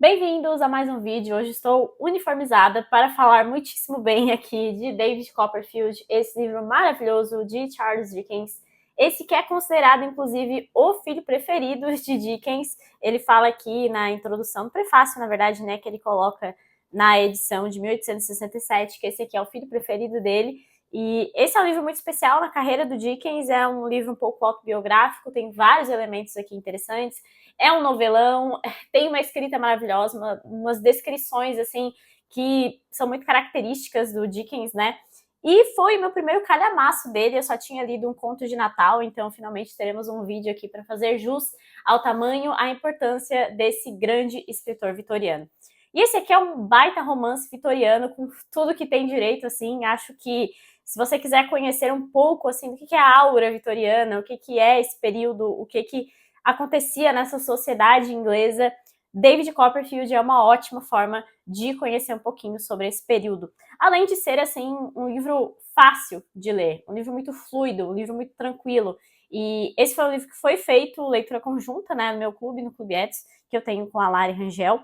Bem-vindos a mais um vídeo. Hoje estou uniformizada para falar muitíssimo bem aqui de David Copperfield, esse livro maravilhoso de Charles Dickens. Esse que é considerado, inclusive, o filho preferido de Dickens. Ele fala aqui na introdução, no prefácio, na verdade, né, que ele coloca na edição de 1867, que esse aqui é o filho preferido dele. E esse é um livro muito especial na carreira do Dickens, é um livro um pouco autobiográfico, tem vários elementos aqui interessantes. É um novelão, tem uma escrita maravilhosa, umas descrições, assim, que são muito características do Dickens, né? E foi meu primeiro calhamaço dele, eu só tinha lido um conto de Natal, então finalmente teremos um vídeo aqui para fazer jus ao tamanho, à importância desse grande escritor vitoriano. E esse aqui é um baita romance vitoriano, com tudo que tem direito, assim, acho que se você quiser conhecer um pouco, assim, do que é a aura vitoriana, o que é esse período, o que acontecia nessa sociedade inglesa, David Copperfield é uma ótima forma de conhecer um pouquinho sobre esse período. Além de ser, assim, um livro fácil de ler, um livro muito fluido, um livro muito tranquilo. E esse foi um livro que foi feito leitura conjunta, né, no meu clube, no Clube Etos, que eu tenho com a Lari Rangel.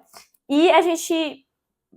E a gente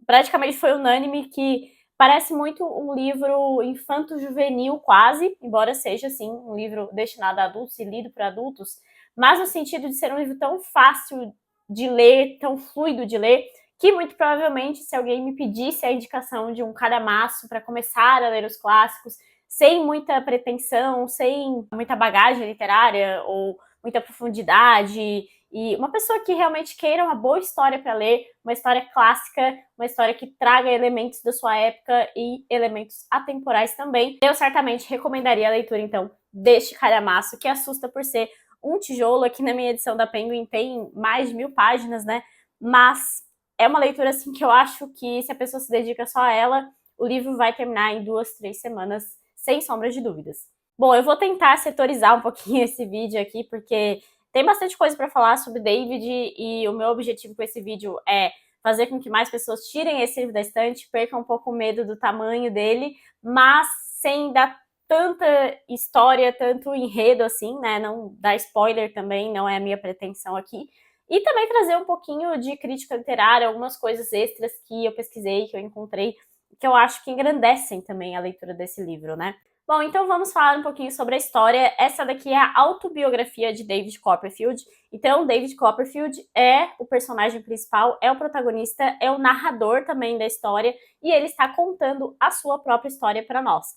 praticamente foi unânime que parece muito um livro infanto-juvenil quase, embora seja, assim, um livro destinado a adultos e lido por adultos, mas no sentido de ser um livro tão fácil de ler, tão fluido de ler, que muito provavelmente, se alguém me pedisse a indicação de um calhamaço para começar a ler os clássicos, sem muita pretensão, sem muita bagagem literária ou muita profundidade, e uma pessoa que realmente queira uma boa história para ler, uma história clássica, uma história que traga elementos da sua época e elementos atemporais também, eu certamente recomendaria a leitura, então, deste calhamaço, que assusta por ser um tijolo. Aqui na minha edição da Penguin tem mais de 1000 páginas, né? Mas é uma leitura, assim, que eu acho que se a pessoa se dedica só a ela, o livro vai terminar em 2, 3 semanas, sem sombra de dúvidas. Bom, eu vou tentar setorizar um pouquinho esse vídeo aqui, porque tem bastante coisa para falar sobre David e o meu objetivo com esse vídeo é fazer com que mais pessoas tirem esse livro da estante, percam um pouco o medo do tamanho dele, mas sem dar tanta história, tanto enredo assim, né? Não dar spoiler também, não é a minha pretensão aqui. E também trazer um pouquinho de crítica literária, algumas coisas extras que eu pesquisei, que eu encontrei, que eu acho que engrandecem também a leitura desse livro, né? Bom, então vamos falar um pouquinho sobre a história. Essa daqui é a autobiografia de David Copperfield. Então, David Copperfield é o personagem principal, é o protagonista, é o narrador também da história, e ele está contando a sua própria história para nós.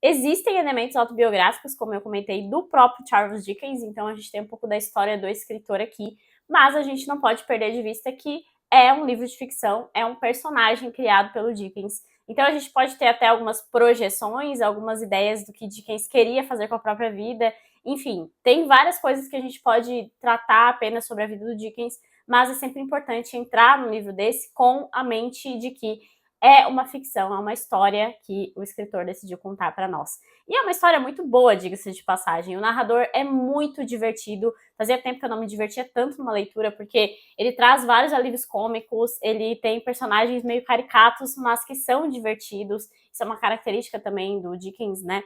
Existem elementos autobiográficos, como eu comentei, do próprio Charles Dickens, então a gente tem um pouco da história do escritor aqui, mas a gente não pode perder de vista que é um livro de ficção, é um personagem criado pelo Dickens. Então a gente pode ter até algumas projeções, algumas ideias do que Dickens queria fazer com a própria vida. Enfim, tem várias coisas que a gente pode tratar apenas sobre a vida do Dickens, mas é sempre importante entrar num livro desse com a mente de que é uma ficção, é uma história que o escritor decidiu contar para nós. E é uma história muito boa, diga-se de passagem. O narrador é muito divertido. Fazia tempo que eu não me divertia tanto numa leitura, porque ele traz vários alívios cômicos, ele tem personagens meio caricatos, mas que são divertidos. Isso é uma característica também do Dickens, né?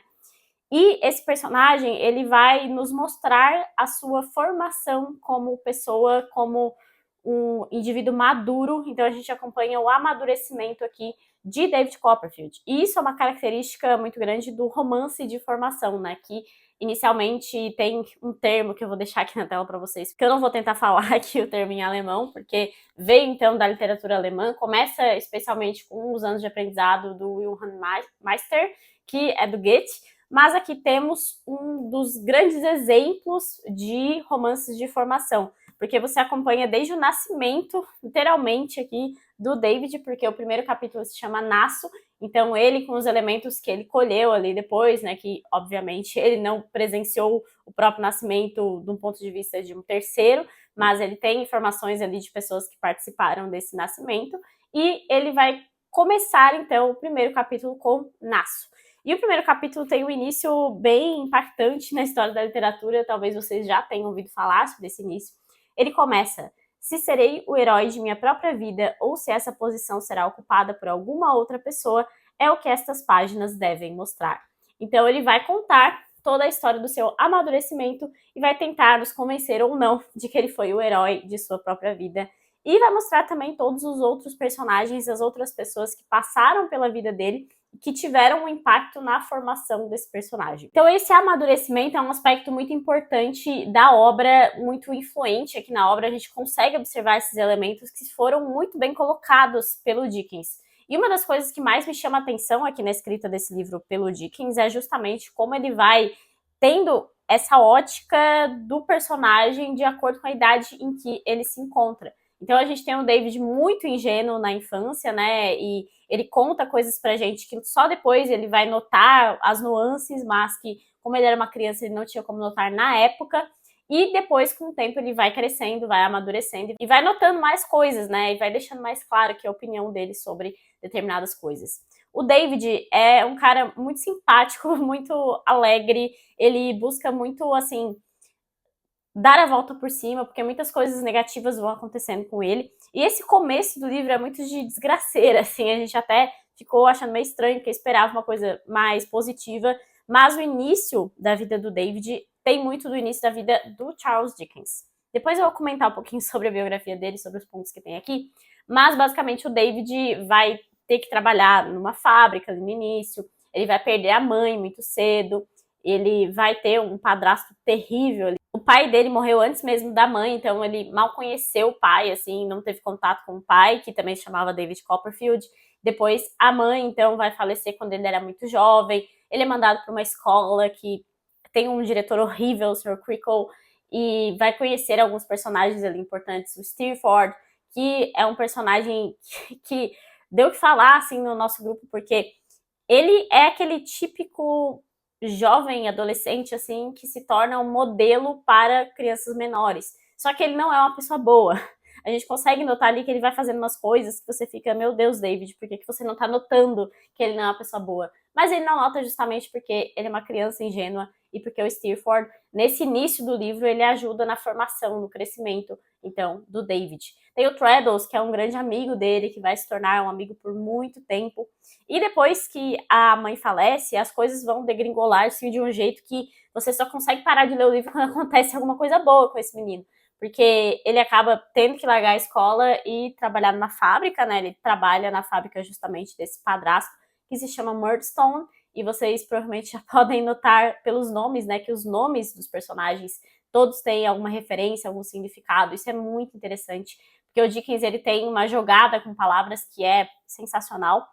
E esse personagem, ele vai nos mostrar a sua formação como pessoa, como um indivíduo maduro. Então a gente acompanha o amadurecimento aqui de David Copperfield. E isso é uma característica muito grande do romance de formação, né? Que inicialmente tem um termo que eu vou deixar aqui na tela para vocês, porque eu não vou tentar falar aqui o termo em alemão, porque veio então da literatura alemã, começa especialmente com os anos de aprendizado do Johann Meister, que é do Goethe, mas aqui temos um dos grandes exemplos de romances de formação, porque você acompanha desde o nascimento, literalmente aqui, do David, porque o primeiro capítulo se chama Nasço, então ele com os elementos que ele colheu ali depois, né, que obviamente ele não presenciou o próprio nascimento de um ponto de vista de um terceiro, mas ele tem informações ali de pessoas que participaram desse nascimento, e ele vai começar então o primeiro capítulo com Nasço. E o primeiro capítulo tem um início bem impactante na história da literatura, talvez vocês já tenham ouvido falar sobre esse início. Ele começa: se serei o herói de minha própria vida ou se essa posição será ocupada por alguma outra pessoa, é o que estas páginas devem mostrar. Então ele vai contar toda a história do seu amadurecimento e vai tentar nos convencer ou não de que ele foi o herói de sua própria vida. e vai mostrar também todos os outros personagens, as outras pessoas que passaram pela vida dele e que tiveram um impacto na formação desse personagem. Então esse amadurecimento é um aspecto muito importante da obra, muito influente aqui na obra. A gente consegue observar esses elementos que foram muito bem colocados pelo Dickens. E uma das coisas que mais me chama a atenção aqui na escrita desse livro pelo Dickens é justamente como ele vai tendo essa ótica do personagem de acordo com a idade em que ele se encontra. Então a gente tem um David muito ingênuo na infância, né? E ele conta coisas pra gente que só depois ele vai notar as nuances, mas que, como ele era uma criança, ele não tinha como notar na época. E depois, com o tempo, ele vai crescendo, vai amadurecendo e vai notando mais coisas, né? E vai deixando mais claro que é a opinião dele sobre determinadas coisas. O David é um cara muito simpático, muito alegre, ele busca muito, assim, dar a volta por cima, porque muitas coisas negativas vão acontecendo com ele. E esse começo do livro é muito de desgraceira, assim, a gente até ficou achando meio estranho, porque esperava uma coisa mais positiva, mas o início da vida do David tem muito do início da vida do Charles Dickens. Depois eu vou comentar um pouquinho sobre a biografia dele, sobre os pontos que tem aqui, mas basicamente o David vai ter que trabalhar numa fábrica no início, ele vai perder a mãe muito cedo, ele vai ter um padrasto terrível. O pai dele morreu antes mesmo da mãe, então ele mal conheceu o pai, assim, não teve contato com o pai, que também se chamava David Copperfield. Depois a mãe, então, vai falecer quando ele era muito jovem. Ele é mandado para uma escola que tem um diretor horrível, o Sr. Creakle, e vai conhecer alguns personagens ali importantes. O Steerforth, que é um personagem que deu o que falar, assim, no nosso grupo, porque ele é aquele típico jovem, adolescente, assim, que se torna um modelo para crianças menores. Só que ele não é uma pessoa boa. A gente consegue notar ali que ele vai fazendo umas coisas que você fica, meu Deus, David, por que você não tá notando que ele não é uma pessoa boa? Mas ele não nota justamente porque ele é uma criança ingênua e porque o Steerforth, nesse início do livro, ele ajuda na formação, no crescimento, então, do David. Tem o Traddles, que é um grande amigo dele, que vai se tornar um amigo por muito tempo. E depois que a mãe falece, as coisas vão degringolar-se de um jeito que você só consegue parar de ler o livro quando acontece alguma coisa boa com esse menino. Porque ele acaba tendo que largar a escola e trabalhar numa fábrica, né? Ele trabalha na fábrica justamente desse padrasto, que se chama Murdstone, e vocês provavelmente já podem notar pelos nomes, né? Que os nomes dos personagens todos têm alguma referência, algum significado. Isso é muito interessante, porque o Dickens ele tem uma jogada com palavras que é sensacional.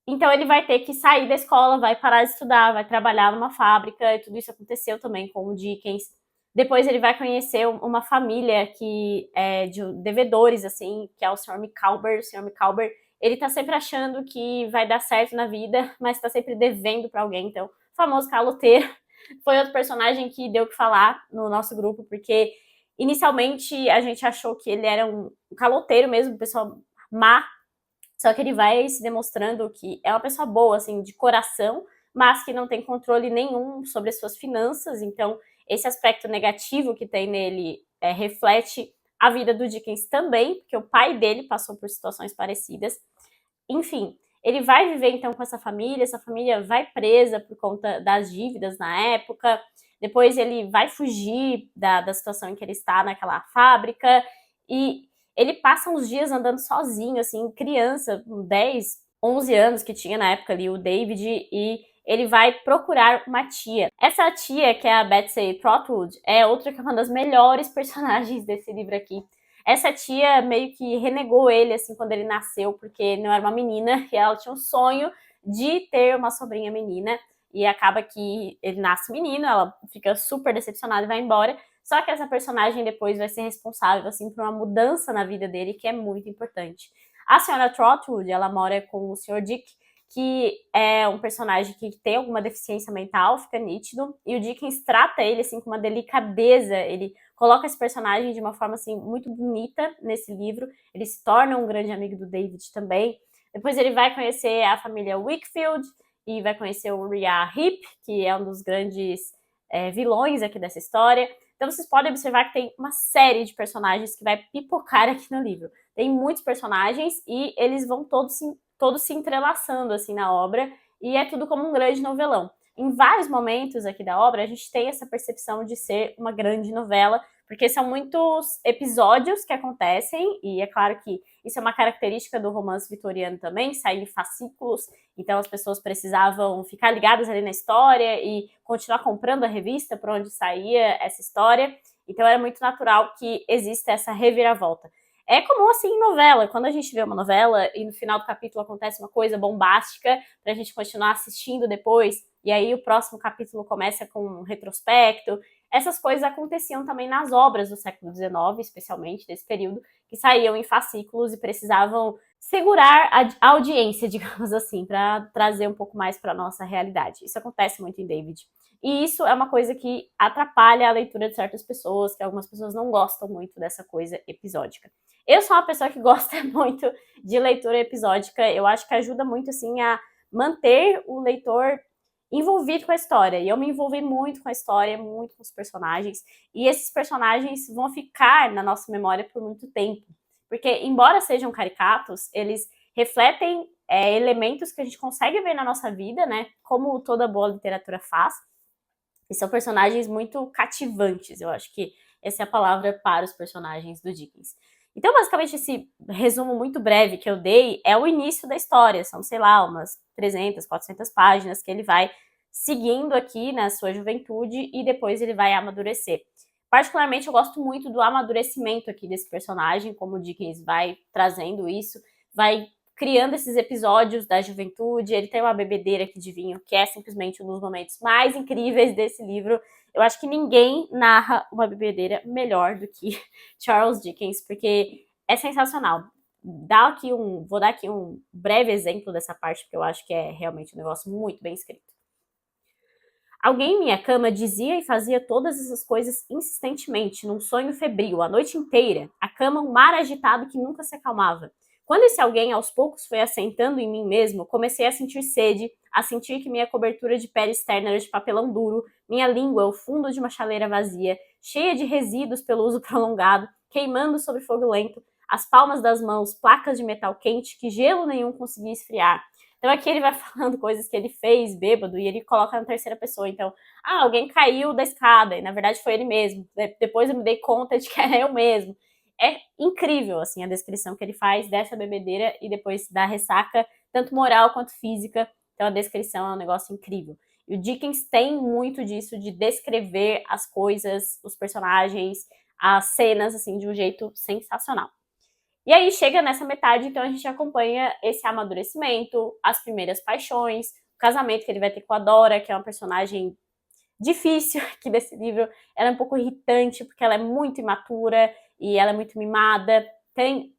Então ele vai ter que sair da escola, vai parar de estudar, vai trabalhar numa fábrica, e tudo isso aconteceu também com o Dickens. Depois ele vai conhecer uma família que é de devedores, assim, que é o Sr. Micawber. O Sr. Micawber, ele tá sempre achando que vai dar certo na vida, mas tá sempre devendo para alguém. Então, o famoso caloteiro foi outro personagem que deu o que falar no nosso grupo, porque inicialmente a gente achou que ele era um caloteiro mesmo, pessoa má, só que ele vai se demonstrando que é uma pessoa boa, assim, de coração, mas que não tem controle nenhum sobre as suas finanças. Então, esse aspecto negativo que tem nele reflete a vida do Dickens também, porque o pai dele passou por situações parecidas. Enfim, ele vai viver então com essa família vai presa por conta das dívidas na época. Depois ele vai fugir da situação em que ele está naquela fábrica e ele passa uns dias andando sozinho, assim, criança, com 10, 11 anos que tinha na época ali o David, e ele vai procurar uma tia. Essa tia, que é a Betsy Trotwood, é outra que é uma das melhores personagens desse livro aqui. Essa tia meio que renegou ele, assim, quando ele nasceu, porque não era uma menina, e ela tinha um sonho de ter uma sobrinha menina, e acaba que ele nasce menino, ela fica super decepcionada e vai embora. Só que essa personagem depois vai ser responsável, assim, por uma mudança na vida dele, que é muito importante. A senhora Trotwood, ela mora com o Sr. Dick, que é um personagem que tem alguma deficiência mental, fica nítido, e o Dickens trata ele, assim, com uma delicadeza, ele coloca esse personagem de uma forma, assim, muito bonita nesse livro, ele se torna um grande amigo do David também. Depois ele vai conhecer a família Wickfield, e vai conhecer o Uriah Heep, que é um dos grandes vilões aqui dessa história. Então vocês podem observar que tem uma série de personagens que vai pipocar aqui no livro. Tem muitos personagens e eles vão todos se entrelaçando assim na obra, e é tudo como um grande novelão. Em vários momentos aqui da obra, a gente tem essa percepção de ser uma grande novela, porque são muitos episódios que acontecem, e é claro que isso é uma característica do romance vitoriano também, sair em fascículos, então as pessoas precisavam ficar ligadas ali na história e continuar comprando a revista por onde saía essa história, então era muito natural que exista essa reviravolta. É comum assim em novela, quando a gente vê uma novela e no final do capítulo acontece uma coisa bombástica pra gente continuar assistindo depois, e aí o próximo capítulo começa com um retrospecto. Essas coisas aconteciam também nas obras do século XIX, especialmente desse período, que saíam em fascículos e precisavam segurar a audiência, digamos assim, para trazer um pouco mais para a nossa realidade. Isso acontece muito em David. E isso é uma coisa que atrapalha a leitura de certas pessoas, que algumas pessoas não gostam muito dessa coisa episódica. Eu sou uma pessoa que gosta muito de leitura episódica, eu acho que ajuda muito, assim, a manter o leitor envolvido com a história. E eu me envolvi muito com a história, muito com os personagens. E esses personagens vão ficar na nossa memória por muito tempo. Porque, embora sejam caricatos, eles refletem elementos que a gente consegue ver na nossa vida, né? Como toda boa literatura faz. E são personagens muito cativantes. Eu acho que essa é a palavra para os personagens do Dickens. Então, basicamente, esse resumo muito breve que eu dei é o início da história. São, sei lá, umas 300, 400 páginas que ele vai seguindo aqui na sua juventude e depois ele vai amadurecer. Particularmente, eu gosto muito do amadurecimento aqui desse personagem, como o Dickens vai trazendo isso, vai criando esses episódios da juventude. Ele tem uma bebedeira aqui de vinho, que é simplesmente um dos momentos mais incríveis desse livro. Eu acho que ninguém narra uma bebedeira melhor do que Charles Dickens, porque é sensacional. Vou dar aqui um breve exemplo dessa parte, porque eu acho que é realmente um negócio muito bem escrito. Alguém em minha cama dizia e fazia todas essas coisas insistentemente, num sonho febril, a noite inteira, a cama um mar agitado que nunca se acalmava. Quando esse alguém aos poucos foi assentando em mim mesmo, comecei a sentir sede, a sentir que minha cobertura de pele externa era de papelão duro, minha língua o fundo de uma chaleira vazia, cheia de resíduos pelo uso prolongado, queimando sobre fogo lento, as palmas das mãos, placas de metal quente que gelo nenhum conseguia esfriar. Então aqui ele vai falando coisas que ele fez bêbado e ele coloca na terceira pessoa. Então, alguém caiu da escada e na verdade foi ele mesmo. Depois eu me dei conta de que era eu mesmo. É incrível, assim, a descrição que ele faz dessa bebedeira e depois da ressaca, tanto moral quanto física. Então a descrição é um negócio incrível. E o Dickens tem muito disso, de descrever as coisas, os personagens, as cenas, assim, de um jeito sensacional. E aí chega nessa metade, então a gente acompanha esse amadurecimento, as primeiras paixões, o casamento que ele vai ter com a Dora, que é uma personagem difícil aqui desse livro. Ela é um pouco irritante, porque ela é muito imatura e ela é muito mimada. Tem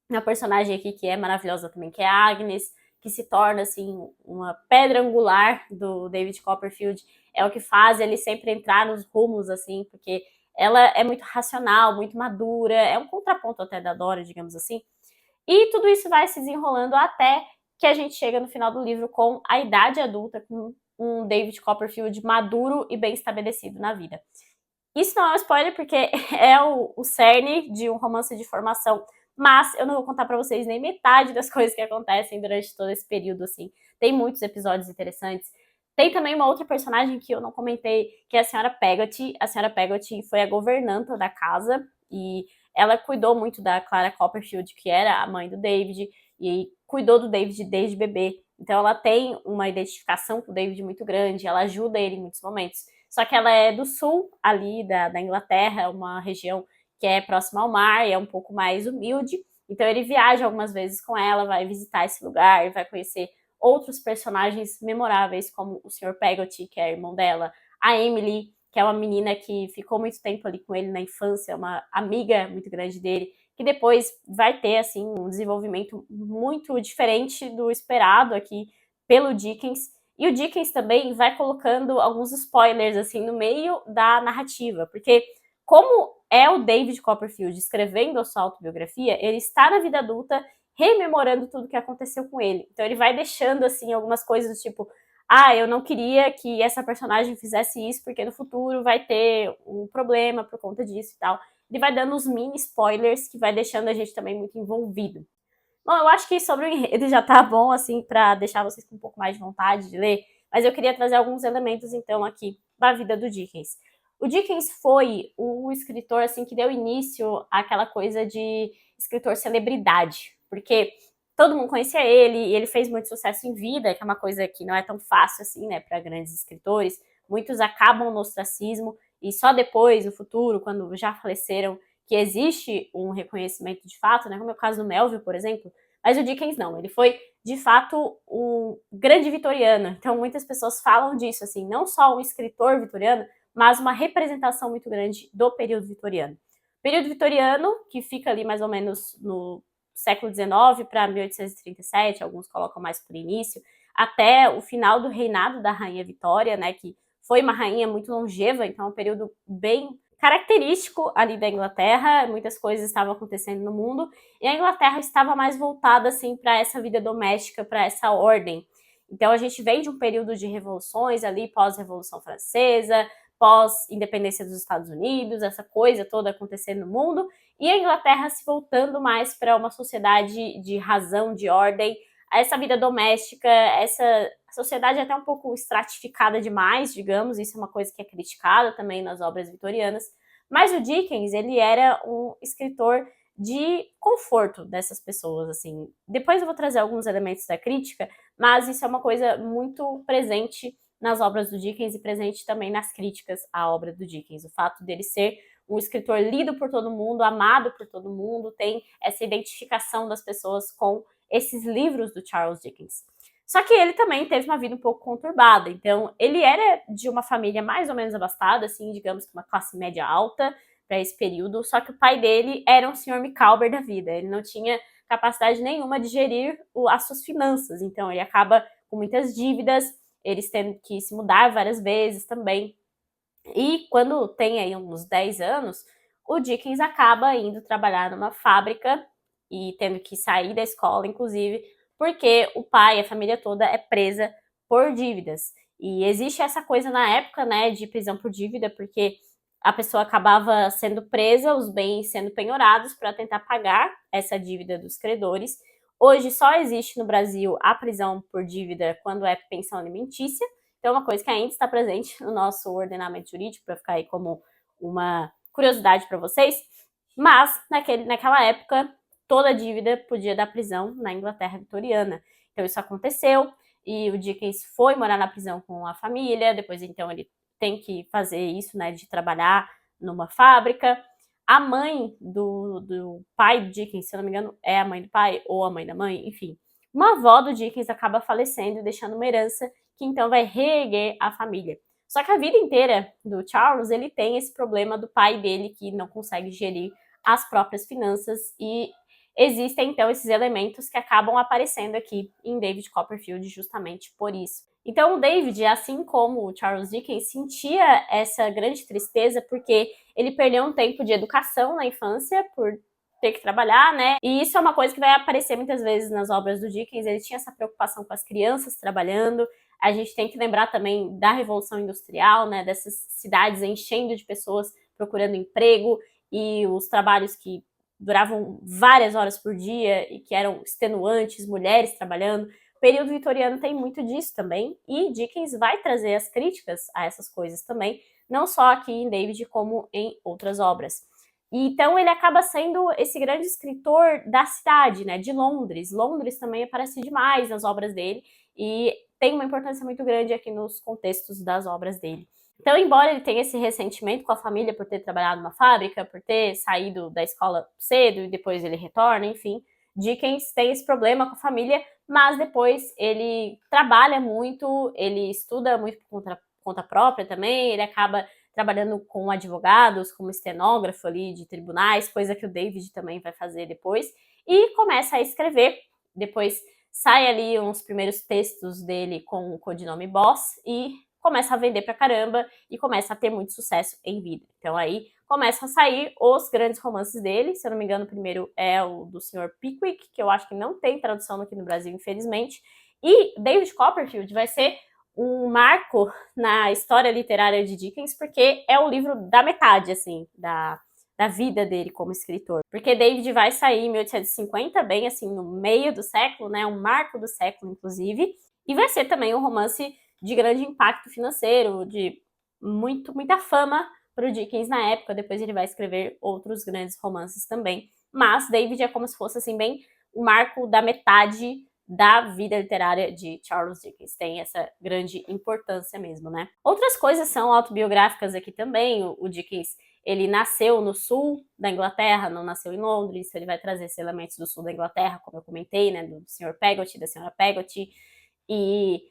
uma personagem aqui que é maravilhosa também, que é a Agnes, que se torna, assim, uma pedra angular do David Copperfield. É o que faz ele sempre entrar nos rumos, assim, porque ela é muito racional, muito madura, é um contraponto até da Dora, digamos assim. E tudo isso vai se desenrolando até que a gente chega no final do livro com a idade adulta, com um David Copperfield maduro e bem estabelecido na vida. Isso não é um spoiler, porque é o cerne de um romance de formação, mas eu não vou contar pra vocês nem metade das coisas que acontecem durante todo esse período, assim. Tem muitos episódios interessantes. Tem também uma outra personagem que eu não comentei, que é a Senhora Peggotty. A Senhora Peggotty foi a governanta da casa e ela cuidou muito da Clara Copperfield, que era a mãe do David, e cuidou do David desde bebê. Então ela tem uma identificação com o David muito grande, ela ajuda ele em muitos momentos. Só que ela é do sul, ali da Inglaterra, uma região que é próxima ao mar e é um pouco mais humilde. Então ele viaja algumas vezes com ela, vai visitar esse lugar, vai conhecer outros personagens memoráveis, como o Sr. Peggotty, que é irmão dela, a Emily, que é uma menina que ficou muito tempo ali com ele na infância, uma amiga muito grande dele, que depois vai ter, assim, um desenvolvimento muito diferente do esperado aqui pelo Dickens. E o Dickens também vai colocando alguns spoilers, assim, no meio da narrativa, porque como é o David Copperfield escrevendo a sua autobiografia, ele está na vida adulta rememorando tudo que aconteceu com ele. Então ele vai deixando, assim, algumas coisas do tipo, eu não queria que essa personagem fizesse isso, porque no futuro vai ter um problema por conta disso e tal. Ele vai dando uns mini spoilers que vai deixando a gente também muito envolvido. Bom, eu acho que sobre o enredo já tá bom, assim, pra deixar vocês com um pouco mais de vontade de ler, mas eu queria trazer alguns elementos, então, aqui da vida do Dickens. O Dickens foi o escritor assim que deu início àquela coisa de escritor celebridade, porque todo mundo conhecia ele, e ele fez muito sucesso em vida, que é uma coisa que não é tão fácil assim, né, para grandes escritores. Muitos acabam no ostracismo e só depois, no futuro, quando já faleceram, que existe um reconhecimento de fato, né, como é o caso do Melville, por exemplo. Mas o Dickens não, ele foi de fato um grande vitoriano. Então muitas pessoas falam disso, assim, não só um escritor vitoriano, mas uma representação muito grande do período vitoriano. O período vitoriano, que fica ali mais ou menos no século XIX para 1837, alguns colocam mais por início, até o final do reinado da Rainha Vitória, né, que foi uma rainha muito longeva, então é um período bem característico ali da Inglaterra, muitas coisas estavam acontecendo no mundo, e a Inglaterra estava mais voltada assim para essa vida doméstica, para essa ordem. Então a gente vem de um período de revoluções ali, pós-Revolução Francesa, pós-independência dos Estados Unidos, essa coisa toda acontecendo no mundo, e a Inglaterra se voltando mais para uma sociedade de razão, de ordem, essa vida doméstica, essa sociedade até um pouco estratificada demais, digamos, isso é uma coisa que é criticada também nas obras vitorianas, mas o Dickens, ele era um escritor de conforto dessas pessoas, assim. Depois eu vou trazer alguns elementos da crítica, mas isso é uma coisa muito presente nas obras do Dickens e presente também nas críticas à obra do Dickens. O fato dele ser um escritor lido por todo mundo, amado por todo mundo, tem essa identificação das pessoas com esses livros do Charles Dickens. Só que ele também teve uma vida um pouco conturbada, então ele era de uma família mais ou menos abastada, assim, digamos que uma classe média alta para esse período, só que o pai dele era um senhor Micawber da vida, ele não tinha capacidade nenhuma de gerir as suas finanças, então ele acaba com muitas dívidas, eles tendo que se mudar várias vezes também. E quando tem aí uns 10 anos, o Dickens acaba indo trabalhar numa fábrica e tendo que sair da escola, inclusive, porque o pai, a família toda é presa por dívidas. E existe essa coisa na época, né, de prisão por dívida, porque a pessoa acabava sendo presa, os bens sendo penhorados para tentar pagar essa dívida dos credores. Hoje só existe no Brasil a prisão por dívida quando é pensão alimentícia, então é uma coisa que ainda está presente no nosso ordenamento jurídico, para ficar aí como uma curiosidade para vocês. Mas, naquela época, toda dívida podia dar prisão na Inglaterra vitoriana. Então isso aconteceu, e o Dickens foi morar na prisão com a família, depois então ele tem que fazer isso, né, de trabalhar numa fábrica. A mãe do pai do Dickens, se eu não me engano, é a mãe do pai ou a mãe da mãe, enfim. Uma avó do Dickens acaba falecendo e deixando uma herança que então vai reerguer a família. Só que a vida inteira do Charles, ele tem esse problema do pai dele que não consegue gerir as próprias finanças e existem então esses elementos que acabam aparecendo aqui em David Copperfield justamente por isso. Então o David, assim como o Charles Dickens, sentia essa grande tristeza porque ele perdeu um tempo de educação na infância por ter que trabalhar, né? E isso é uma coisa que vai aparecer muitas vezes nas obras do Dickens. Ele tinha essa preocupação com as crianças trabalhando. A gente tem que lembrar também da Revolução Industrial, né? Dessas cidades enchendo de pessoas procurando emprego e os trabalhos que duravam várias horas por dia e que eram extenuantes, mulheres trabalhando. O período vitoriano tem muito disso também, e Dickens vai trazer as críticas a essas coisas também, não só aqui em David, como em outras obras. E então ele acaba sendo esse grande escritor da cidade, né, de Londres. Londres também aparece demais nas obras dele e tem uma importância muito grande aqui nos contextos das obras dele. Então, embora ele tenha esse ressentimento com a família por ter trabalhado numa fábrica, por ter saído da escola cedo e depois ele retorna, enfim, Dickens tem esse problema com a família, mas depois ele trabalha muito, ele estuda muito por conta própria também, ele acaba trabalhando com advogados, como estenógrafo ali de tribunais, coisa que o David também vai fazer depois, e começa a escrever. Depois sai ali uns primeiros textos dele com o codinome Boss e começa a vender pra caramba e começa a ter muito sucesso em vida. Então aí começam a sair os grandes romances dele, se eu não me engano o primeiro é o do Sr. Pickwick, que eu acho que não tem tradução aqui no Brasil, infelizmente, e David Copperfield vai ser um marco na história literária de Dickens, porque é o livro da metade, assim, da vida dele como escritor. Porque David vai sair em 1850, bem assim, no meio do século, né, um marco do século, inclusive, e vai ser também um romance de grande impacto financeiro, de muita fama para o Dickens na época, depois ele vai escrever outros grandes romances também. Mas David é como se fosse assim bem o marco da metade da vida literária de Charles Dickens. Tem essa grande importância mesmo, né? Outras coisas são autobiográficas aqui também. O Dickens, ele nasceu no sul da Inglaterra, não nasceu em Londres, ele vai trazer esses elementos do sul da Inglaterra, como eu comentei, né, do Sr. Peggotty, da Sra. Peggotty, e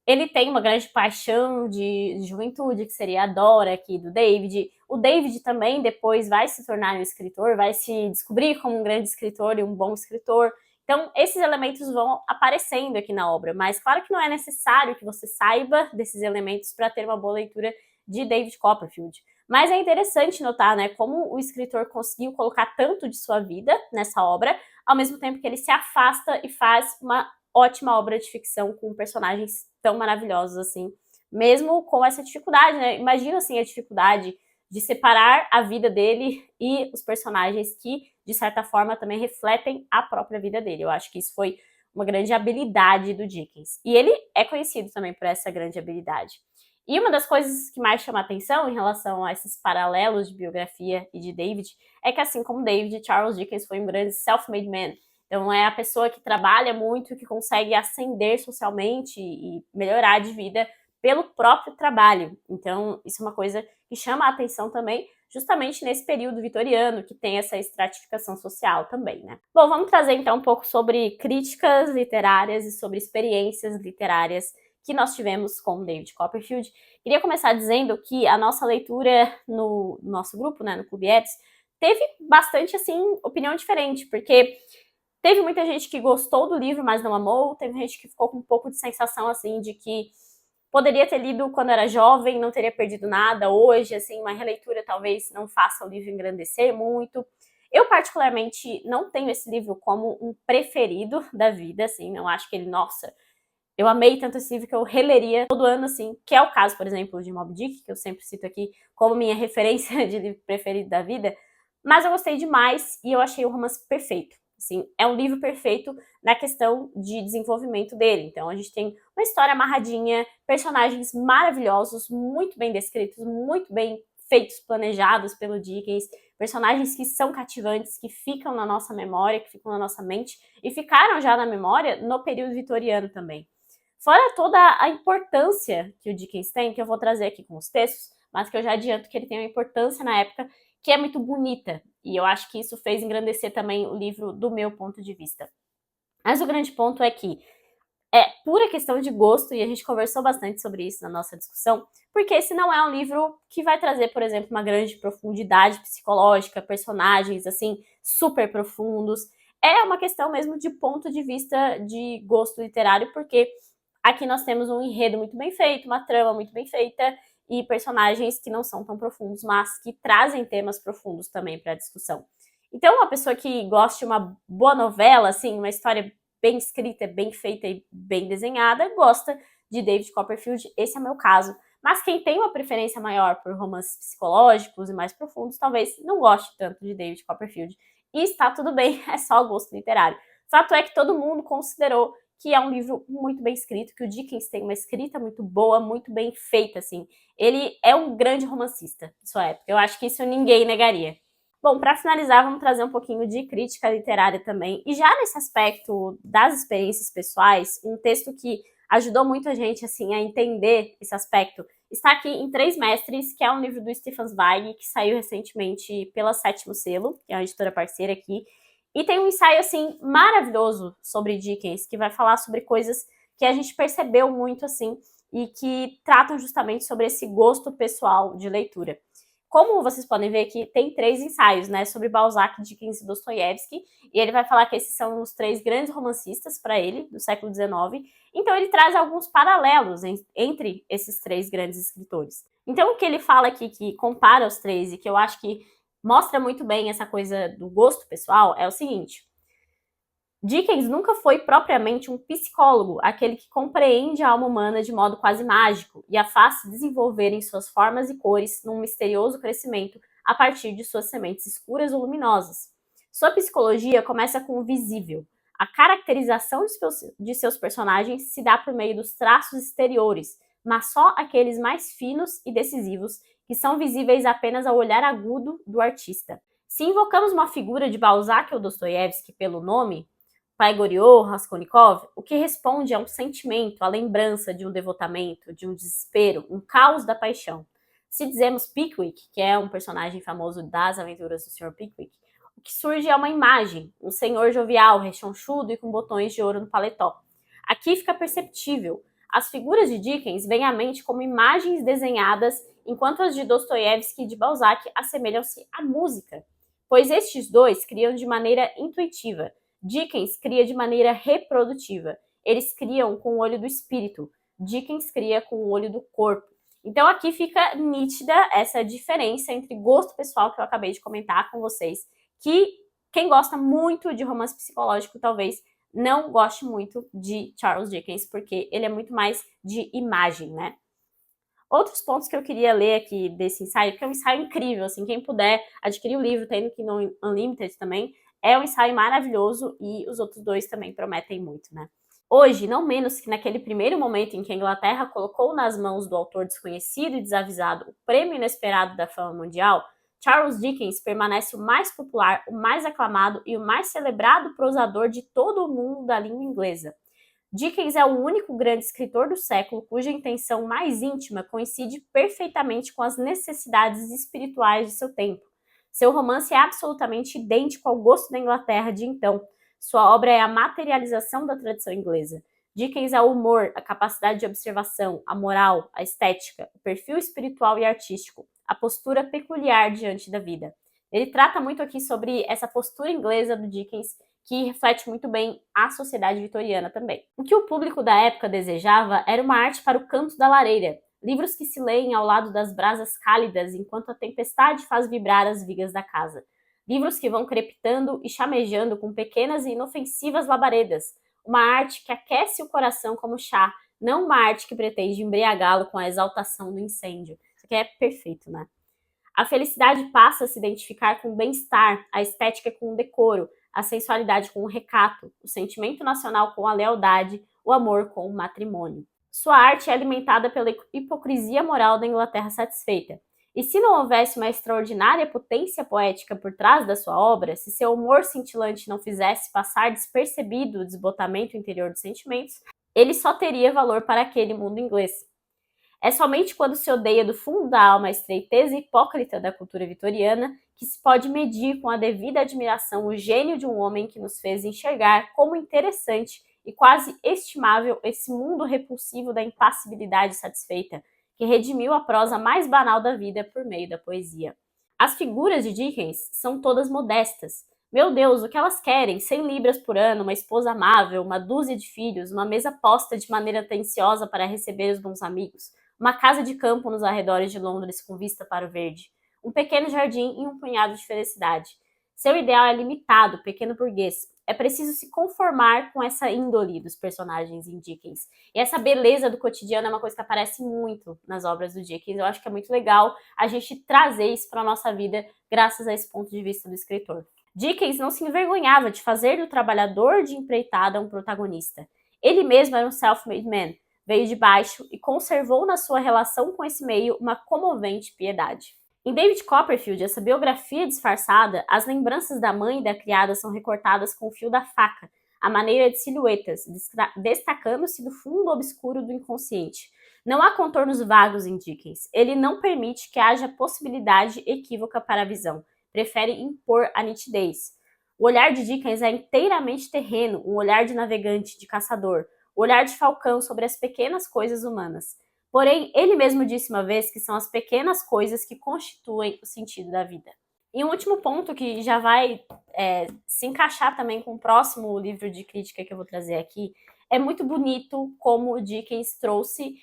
ele tem uma grande paixão de juventude, que seria a Dora aqui do David. O David também depois vai se tornar um escritor, vai se descobrir como um grande escritor e um bom escritor. Então, esses elementos vão aparecendo aqui na obra, mas claro que não é necessário que você saiba desses elementos para ter uma boa leitura de David Copperfield. Mas é interessante notar, né, como o escritor conseguiu colocar tanto de sua vida nessa obra, ao mesmo tempo que ele se afasta e faz uma ótima obra de ficção com personagens tão maravilhosos assim, mesmo com essa dificuldade, né? Imagina assim a dificuldade de separar a vida dele e os personagens que, de certa forma, também refletem a própria vida dele. Eu acho que isso foi uma grande habilidade do Dickens. E ele é conhecido também por essa grande habilidade. E uma das coisas que mais chama atenção em relação a esses paralelos de biografia e de David é que, assim como David, Charles Dickens foi um grande self-made man. Então é a pessoa que trabalha muito, que consegue ascender socialmente e melhorar de vida pelo próprio trabalho. Então isso é uma coisa que chama a atenção também, justamente nesse período vitoriano, que tem essa estratificação social também, né? Bom, vamos trazer então um pouco sobre críticas literárias e sobre experiências literárias que nós tivemos com David Copperfield. Queria começar dizendo que a nossa leitura no nosso grupo, né, no Clube Eds, teve bastante, assim, opinião diferente, porque teve muita gente que gostou do livro, mas não amou, teve gente que ficou com um pouco de sensação, assim, de que poderia ter lido quando era jovem, não teria perdido nada hoje, assim, uma releitura talvez não faça o livro engrandecer muito. Eu, particularmente, não tenho esse livro como um preferido da vida, assim, não acho que ele, nossa, eu amei tanto esse livro que eu releria todo ano, assim, que é o caso, por exemplo, de Moby Dick, que eu sempre cito aqui como minha referência de livro preferido da vida, mas eu gostei demais e eu achei o romance perfeito. Assim, é um livro perfeito na questão de desenvolvimento dele. Então, a gente tem uma história amarradinha, personagens maravilhosos, muito bem descritos, muito bem feitos, planejados pelo Dickens, personagens que são cativantes, que ficam na nossa memória, que ficam na nossa mente, e ficaram já na memória no período vitoriano também. Fora toda a importância que o Dickens tem, que eu vou trazer aqui com os textos, mas que eu já adianto que ele tem uma importância na época que é muito bonita. E eu acho que isso fez engrandecer também o livro do meu ponto de vista. Mas o grande ponto é que é pura questão de gosto, e a gente conversou bastante sobre isso na nossa discussão, porque esse não é um livro que vai trazer, por exemplo, uma grande profundidade psicológica, personagens, assim, super profundos. É uma questão mesmo de ponto de vista de gosto literário, porque aqui nós temos um enredo muito bem feito, uma trama muito bem feita e personagens que não são tão profundos, mas que trazem temas profundos também para a discussão. Então, uma pessoa que gosta de uma boa novela, assim, uma história bem escrita, bem feita e bem desenhada, gosta de David Copperfield. Esse é o meu caso. Mas quem tem uma preferência maior por romances psicológicos e mais profundos, talvez não goste tanto de David Copperfield. E está tudo bem, é só gosto literário. Fato é que todo mundo considerou que é um livro muito bem escrito, que o Dickens tem uma escrita muito boa, muito bem feita, assim. Ele é um grande romancista de sua época. Eu acho que isso ninguém negaria. Bom, para finalizar, vamos trazer um pouquinho de crítica literária também. E já nesse aspecto das experiências pessoais, um texto que ajudou muito a gente assim a entender esse aspecto está aqui em Três Mestres, que é um livro do Stefan Zweig, que saiu recentemente pela Sétimo Selo, que é uma editora parceira aqui. E tem um ensaio, assim, maravilhoso sobre Dickens, que vai falar sobre coisas que a gente percebeu muito, assim, e que tratam justamente sobre esse gosto pessoal de leitura. Como vocês podem ver aqui, tem 3 ensaios, né, sobre Balzac, Dickens e Dostoiévski, e ele vai falar que esses são os 3 grandes romancistas para ele, do século XIX, então ele traz alguns paralelos entre esses 3 grandes escritores. Então o que ele fala aqui, que compara os 3 e que eu acho que mostra muito bem essa coisa do gosto pessoal, é o seguinte: Dickens nunca foi propriamente um psicólogo, aquele que compreende a alma humana de modo quase mágico e a faz se desenvolver em suas formas e cores num misterioso crescimento a partir de suas sementes escuras ou luminosas. Sua psicologia começa com o visível. A caracterização de seus personagens se dá por meio dos traços exteriores, mas só aqueles mais finos e decisivos que são visíveis apenas ao olhar agudo do artista. Se invocamos uma figura de Balzac ou Dostoiévski pelo nome, Pai Goriot, Raskolnikov, o que responde é um sentimento, a lembrança de um devotamento, de um desespero, um caos da paixão. Se dizemos Pickwick, que é um personagem famoso das aventuras do Sr. Pickwick, o que surge é uma imagem, um senhor jovial, rechonchudo e com botões de ouro no paletó. Aqui fica perceptível. As figuras de Dickens vêm à mente como imagens desenhadas, enquanto as de Dostoiévski e de Balzac assemelham-se à música, pois estes dois criam de maneira intuitiva. Dickens cria de maneira reprodutiva. Eles criam com o olho do espírito. Dickens cria com o olho do corpo. Então aqui fica nítida essa diferença entre gosto pessoal que eu acabei de comentar com vocês, que quem gosta muito de romance psicológico talvez não goste muito de Charles Dickens, porque ele é muito mais de imagem, né? Outros pontos que eu queria ler aqui desse ensaio, porque é um ensaio incrível, assim, quem puder adquirir o livro, tem aqui no Unlimited também, é um ensaio maravilhoso e os outros dois também prometem muito, né? Hoje, não menos que naquele primeiro momento em que a Inglaterra colocou nas mãos do autor desconhecido e desavisado o prêmio inesperado da fama mundial, Charles Dickens permanece o mais popular, o mais aclamado e o mais celebrado prosador de todo o mundo da língua inglesa. Dickens é o único grande escritor do século cuja intenção mais íntima coincide perfeitamente com as necessidades espirituais de seu tempo. Seu romance é absolutamente idêntico ao gosto da Inglaterra de então. Sua obra é a materialização da tradição inglesa. Dickens é o humor, a capacidade de observação, a moral, a estética, o perfil espiritual e artístico, a postura peculiar diante da vida. Ele trata muito aqui sobre essa postura inglesa do Dickens, que reflete muito bem a sociedade vitoriana também. O que o público da época desejava era uma arte para o canto da lareira, livros que se leem ao lado das brasas cálidas enquanto a tempestade faz vibrar as vigas da casa. Livros que vão crepitando e chamejando com pequenas e inofensivas labaredas. Uma arte que aquece o coração como chá, não uma arte que pretende embriagá-lo com a exaltação do incêndio. Isso aqui é perfeito, né? A felicidade passa a se identificar com o bem-estar, a estética com o decoro, a sensualidade com o recato, o sentimento nacional com a lealdade, o amor com o matrimônio. Sua arte é alimentada pela hipocrisia moral da Inglaterra satisfeita. E se não houvesse uma extraordinária potência poética por trás da sua obra, se seu humor cintilante não fizesse passar despercebido o desbotamento interior dos sentimentos, ele só teria valor para aquele mundo inglês. É somente quando se odeia do fundo da alma a estreiteza hipócrita da cultura vitoriana que se pode medir com a devida admiração o gênio de um homem que nos fez enxergar como interessante e quase estimável esse mundo repulsivo da impassibilidade satisfeita, que redimiu a prosa mais banal da vida por meio da poesia. As figuras de Dickens são todas modestas. Meu Deus, o que elas querem? 100 libras por ano, uma esposa amável, uma dúzia de filhos, uma mesa posta de maneira atenciosa para receber os bons amigos, uma casa de campo nos arredores de Londres com vista para o verde, um pequeno jardim e um punhado de felicidade. Seu ideal é limitado, pequeno burguês. É preciso se conformar com essa índole dos personagens em Dickens. E essa beleza do cotidiano é uma coisa que aparece muito nas obras do Dickens. Eu acho que é muito legal a gente trazer isso para a nossa vida graças a esse ponto de vista do escritor. Dickens não se envergonhava de fazer do trabalhador de empreitada um protagonista. Ele mesmo era um self-made man, veio de baixo e conservou na sua relação com esse meio uma comovente piedade. Em David Copperfield, essa biografia disfarçada, as lembranças da mãe e da criada são recortadas com o fio da faca, à maneira de silhuetas, destacando-se do fundo obscuro do inconsciente. Não há contornos vagos em Dickens. Ele não permite que haja possibilidade equívoca para a visão. Prefere impor a nitidez. O olhar de Dickens é inteiramente terreno, um olhar de navegante, de caçador, o olhar de Falcão sobre as pequenas coisas humanas. Porém, ele mesmo disse uma vez que são as pequenas coisas que constituem o sentido da vida. E um último ponto que já vai se encaixar também com o próximo livro de crítica que eu vou trazer aqui, é muito bonito como o Dickens trouxe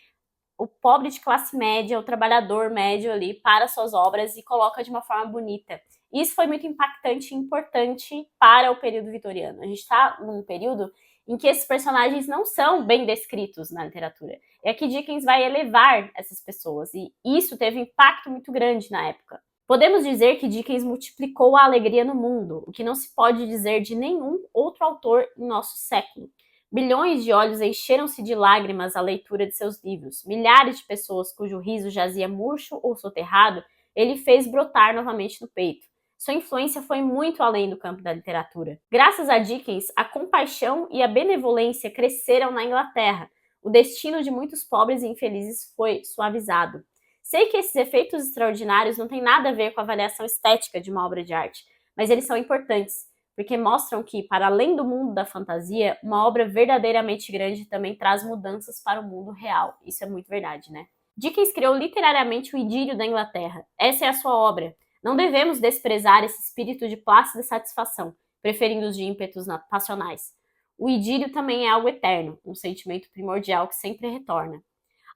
o pobre de classe média, o trabalhador médio ali para suas obras e coloca de uma forma bonita. Isso foi muito impactante e importante para o período vitoriano. A gente está num período em que esses personagens não são bem descritos na literatura. E aqui Dickens vai elevar essas pessoas, e isso teve um impacto muito grande na época. Podemos dizer que Dickens multiplicou a alegria no mundo, o que não se pode dizer de nenhum outro autor em nosso século. Bilhões de olhos encheram-se de lágrimas à leitura de seus livros. Milhares de pessoas cujo riso jazia murcho ou soterrado, ele fez brotar novamente no peito. Sua influência foi muito além do campo da literatura. Graças a Dickens, a compaixão e a benevolência cresceram na Inglaterra. O destino de muitos pobres e infelizes foi suavizado. Sei que esses efeitos extraordinários não têm nada a ver com a avaliação estética de uma obra de arte, mas eles são importantes, porque mostram que, para além do mundo da fantasia, uma obra verdadeiramente grande também traz mudanças para o mundo real. Isso é muito verdade, né? Dickens criou literariamente o idílio da Inglaterra. Essa é a sua obra. Não devemos desprezar esse espírito de plácida satisfação, preferindo os de ímpetos passionais. O idílio também é algo eterno, um sentimento primordial que sempre retorna.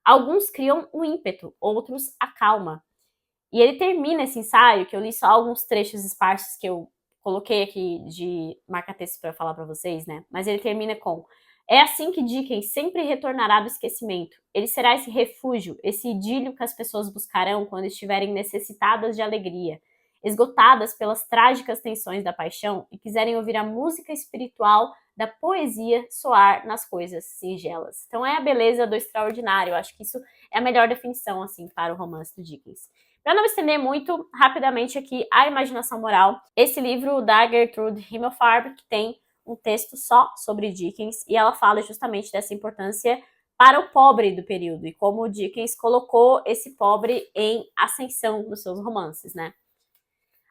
Alguns criam o ímpeto, outros a calma. E ele termina esse ensaio, que eu li só alguns trechos esparsos que eu coloquei aqui de marca-texto para falar para vocês, né? Mas ele termina com: é assim que Dickens sempre retornará do esquecimento. Ele será esse refúgio, esse idílio que as pessoas buscarão quando estiverem necessitadas de alegria, esgotadas pelas trágicas tensões da paixão e quiserem ouvir a música espiritual da poesia soar nas coisas singelas. Então é a beleza do extraordinário. Eu acho que isso é a melhor definição assim para o romance do Dickens. Para não estender muito, rapidamente aqui, A Imaginação Moral, esse livro da Gertrude Himmelfarb, que tem um texto só sobre Dickens, e ela fala justamente dessa importância para o pobre do período, e como o Dickens colocou esse pobre em ascensão nos seus romances, né?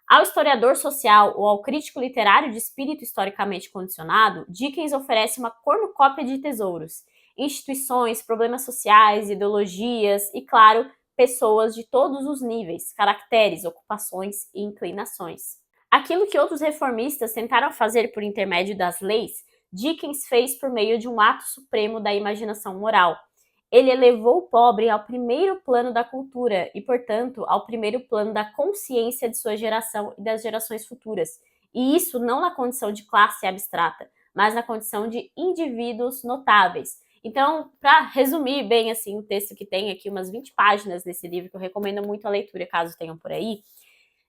Ao historiador social ou ao crítico literário de espírito historicamente condicionado, Dickens oferece uma cornucópia de tesouros, instituições, problemas sociais, ideologias e, claro, pessoas de todos os níveis, caracteres, ocupações e inclinações. Aquilo que outros reformistas tentaram fazer por intermédio das leis, Dickens fez por meio de um ato supremo da imaginação moral. Ele elevou o pobre ao primeiro plano da cultura e, portanto, ao primeiro plano da consciência de sua geração e das gerações futuras. E isso não na condição de classe abstrata, mas na condição de indivíduos notáveis. Então, para resumir bem assim o texto que tem aqui, umas 20 páginas desse livro, que eu recomendo muito a leitura, caso tenham por aí,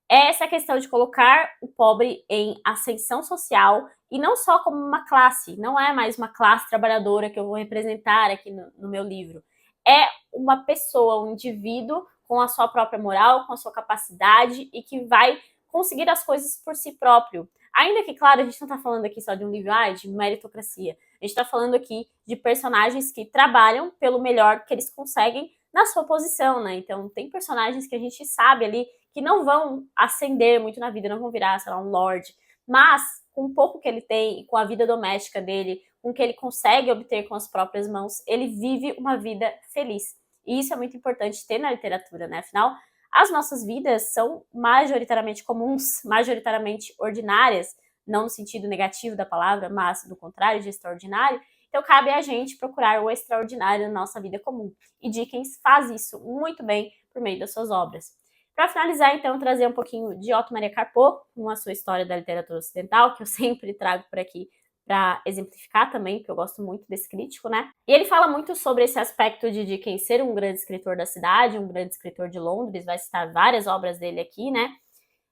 é essa questão de colocar o pobre em ascensão social e não só como uma classe, não é mais uma classe trabalhadora que eu vou representar aqui no meu livro. É uma pessoa, um indivíduo com a sua própria moral, com a sua capacidade e que vai conseguir as coisas por si próprio. Ainda que, claro, a gente não está falando aqui só de um livro de meritocracia. A gente está falando aqui de personagens que trabalham pelo melhor que eles conseguem na sua posição, né? Então, tem personagens que a gente sabe ali que não vão ascender muito na vida, não vão virar, sei lá, um lord, mas com o pouco que ele tem, com a vida doméstica dele, com o que ele consegue obter com as próprias mãos, ele vive uma vida feliz. E isso é muito importante ter na literatura, né? Afinal, as nossas vidas são majoritariamente comuns, majoritariamente ordinárias, não no sentido negativo da palavra, mas do contrário, de extraordinário. Então, cabe a gente procurar o extraordinário na nossa vida comum. E Dickens faz isso muito bem por meio das suas obras. Para finalizar, então, trazer um pouquinho de Otto Maria Carpo, com a sua história da literatura ocidental, que eu sempre trago por aqui para exemplificar também, porque eu gosto muito desse crítico, né? E ele fala muito sobre esse aspecto de Dickens ser um grande escritor da cidade, um grande escritor de Londres, vai citar várias obras dele aqui, né?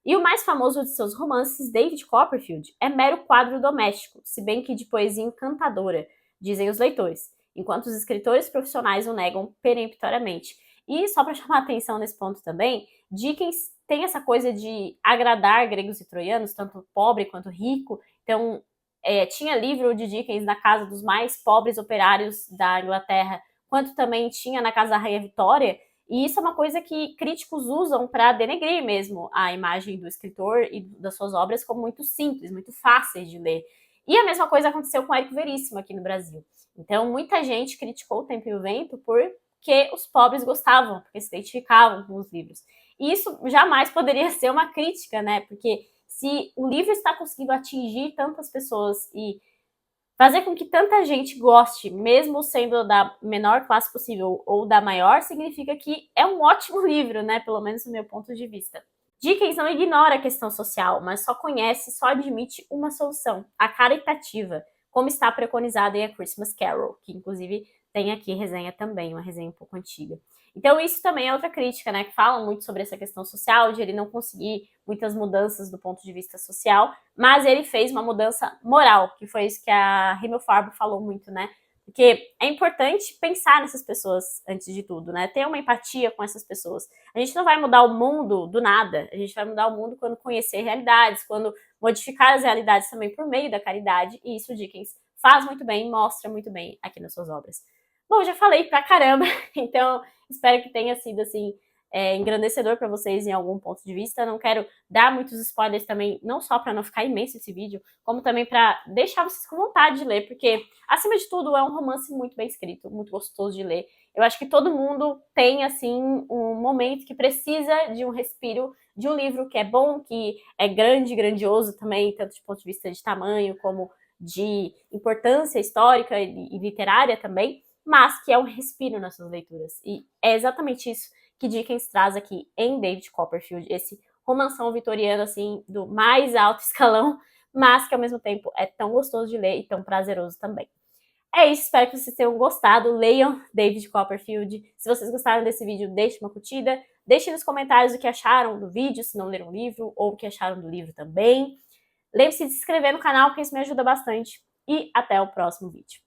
E o mais famoso de seus romances, David Copperfield, é mero quadro doméstico, se bem que de poesia encantadora, dizem os leitores, enquanto os escritores profissionais o negam peremptoriamente. E só para chamar a atenção nesse ponto também, Dickens tem essa coisa de agradar gregos e troianos, tanto pobre quanto rico. Então, tinha livro de Dickens na casa dos mais pobres operários da Inglaterra, quanto também tinha na casa da Rainha Vitória. E isso é uma coisa que críticos usam para denegrir mesmo a imagem do escritor e das suas obras como muito simples, muito fáceis de ler. E a mesma coisa aconteceu com Érico Veríssimo aqui no Brasil. Então, muita gente criticou O Tempo e o Vento porque os pobres gostavam, porque se identificavam com os livros. E isso jamais poderia ser uma crítica, né? Porque se o livro está conseguindo atingir tantas pessoas e fazer com que tanta gente goste, mesmo sendo da menor classe possível ou da maior, significa que é um ótimo livro, né? Pelo menos do meu ponto de vista. Dickens não ignora a questão social, mas só admite uma solução, a caritativa, como está preconizada em A Christmas Carol, que inclusive tem aqui resenha também, uma resenha um pouco antiga. Então isso também é outra crítica, né, que fala muito sobre essa questão social, de ele não conseguir muitas mudanças do ponto de vista social, mas ele fez uma mudança moral, que foi isso que a Himmelfarb falou muito, né, porque é importante pensar nessas pessoas antes de tudo, né, ter uma empatia com essas pessoas. A gente não vai mudar o mundo do nada, a gente vai mudar o mundo quando conhecer realidades, quando modificar as realidades também por meio da caridade, e isso Dickens faz muito bem, mostra muito bem aqui nas suas obras. Bom, já falei pra caramba, então espero que tenha sido, assim, engrandecedor para vocês em algum ponto de vista. Não quero dar muitos spoilers também, não só para não ficar imenso esse vídeo, como também para deixar vocês com vontade de ler, porque, acima de tudo, é um romance muito bem escrito, muito gostoso de ler. Eu acho que todo mundo tem, assim, um momento que precisa de um respiro, de um livro que é bom, que é grande, grandioso também, tanto de ponto de vista de tamanho, como de importância histórica e literária também, mas que é um respiro nas suas leituras. E é exatamente isso que Dickens traz aqui em David Copperfield, esse romanção vitoriano, assim, do mais alto escalão, mas que ao mesmo tempo é tão gostoso de ler e tão prazeroso também. É isso, espero que vocês tenham gostado, leiam David Copperfield. Se vocês gostaram desse vídeo, deixe uma curtida, deixem nos comentários o que acharam do vídeo, se não leram o livro, ou o que acharam do livro também. Lembre-se de se inscrever no canal, porque isso me ajuda bastante. E até o próximo vídeo.